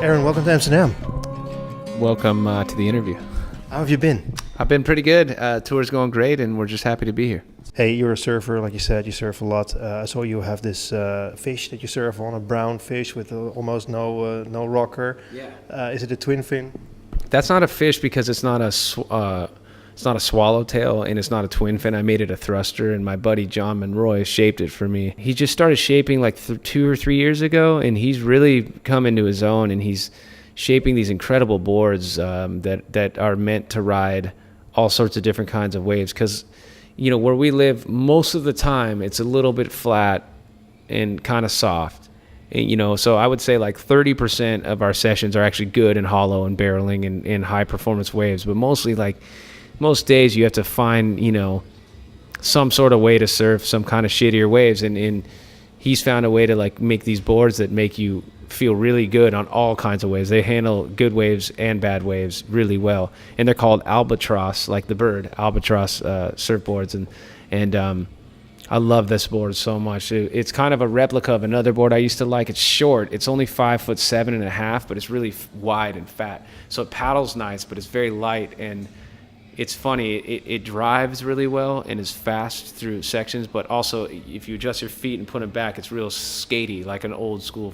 Aaron, welcome to Amsterdam. Welcome to the interview. How have you been? I've been pretty good. Tour's going great, and we're just happy to be here. Hey, you're a surfer, like you said, you surf a lot. I saw you have this fish that you surf on, a brown fish with almost no rocker. Yeah. Is it a twin fin? That's not a fish because it's not a swallowtail and it's not a twin fin. I made it a thruster, and my buddy John Monroy shaped it for me. He just started shaping like 2 or 3 years ago, and he's really come into his own, and he's shaping these incredible boards that are meant to ride all sorts of different kinds of waves. Because, you know, where we live, most of the time it's a little bit flat and kind of soft. And, you know, so I would say like 30% of our sessions are actually good and hollow and barreling and high performance waves. But mostly, like most days, you have to find, you know, some sort of way to surf some kind of shittier waves. And he's found a way to like make these boards that make you feel really good on all kinds of waves. They handle good waves and bad waves really well, and they're called albatross, like the bird albatross surfboards. And I love this board so much. It's kind of a replica of another board I used to like. It's short. It's only 5'7.5", but it's really wide and fat, so it paddles nice, but it's very light. And it's funny, it drives really well and is fast through sections, but also if you adjust your feet and put it back, it's real skatey, like an old school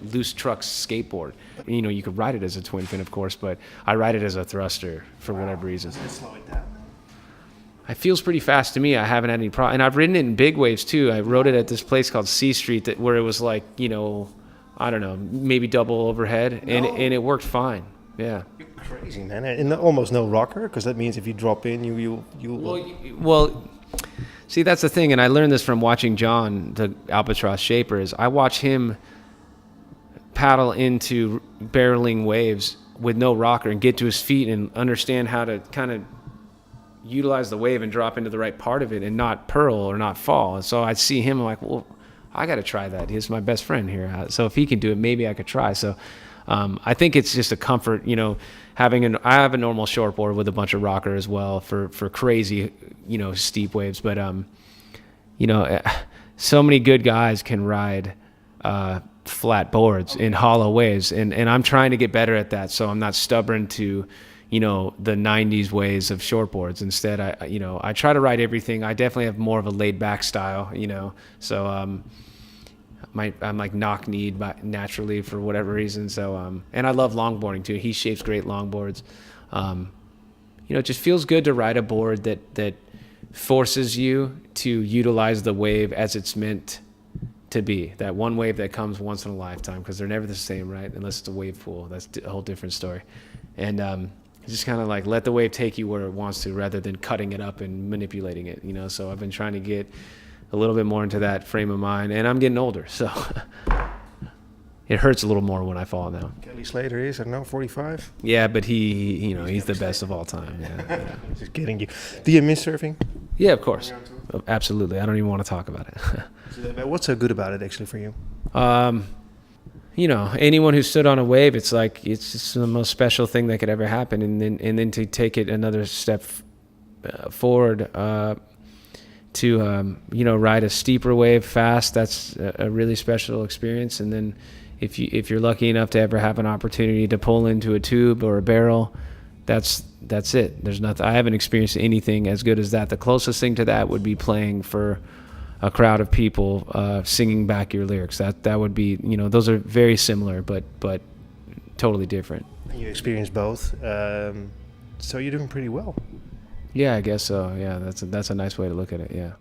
loose truck skateboard. You know, you could ride it as a twin fin, of course, but I ride it as a thruster for whatever reason. Does it slow it down? It feels pretty fast to me. I haven't had any problem. And I've ridden it in big waves too. I rode it at this place called C Street where it was like, you know, I don't know, maybe double overhead, and it worked fine. Yeah. You're crazy, man. And almost no rocker, because that means if you drop in, you. Well, see, that's the thing, and I learned this from watching John, the albatross shaper. Is I watch him paddle into barreling waves with no rocker and get to his feet and understand how to kind of utilize the wave and drop into the right part of it and not purl or not fall. And so I see him, I'm like, well, I got to try that. He's my best friend here, so if he can do it, maybe I could try. So. I think it's just a comfort, you know, I have a normal shortboard with a bunch of rocker as well for crazy, you know, steep waves. But, you know, so many good guys can ride flat boards in hollow waves. And I'm trying to get better at that. So I'm not stubborn to, you know, the 90s ways of shortboards. Instead, I try to ride everything. I definitely have more of a laid back style, you know, so, I'm like knock-kneed naturally for whatever reason. So, and I love longboarding too. He shapes great longboards. You know, it just feels good to ride a board that forces you to utilize the wave as it's meant to be. That one wave that comes once in a lifetime, because they're never the same, right? Unless it's a wave pool. That's a whole different story. And just kind of like let the wave take you where it wants to, rather than cutting it up and manipulating it, you know? So I've been trying to get a little bit more into that frame of mind, and I'm getting older, so it hurts a little more when I fall now. Kelly Slater is, I don't know, 45? Yeah, but he's the best of all time. Yeah. Just kidding you. Do you miss surfing? Yeah, of course. Absolutely. I don't even want to talk about it. What's so good about it actually for you? You know, anyone who stood on a wave, it's like it's just the most special thing that could ever happen, and then to take it another step forward, to you know, ride a steeper wave fast, that's a really special experience. And then if you're lucky enough to ever have an opportunity to pull into a tube or a barrel, that's it. There's nothing. I haven't experienced anything as good as that. The closest thing to that would be playing for a crowd of people, singing back your lyrics. That would be, you know, those are very similar but totally different. You experienced both, so you're doing pretty well. Yeah, I guess so. Yeah, that's a nice way to look at it. Yeah.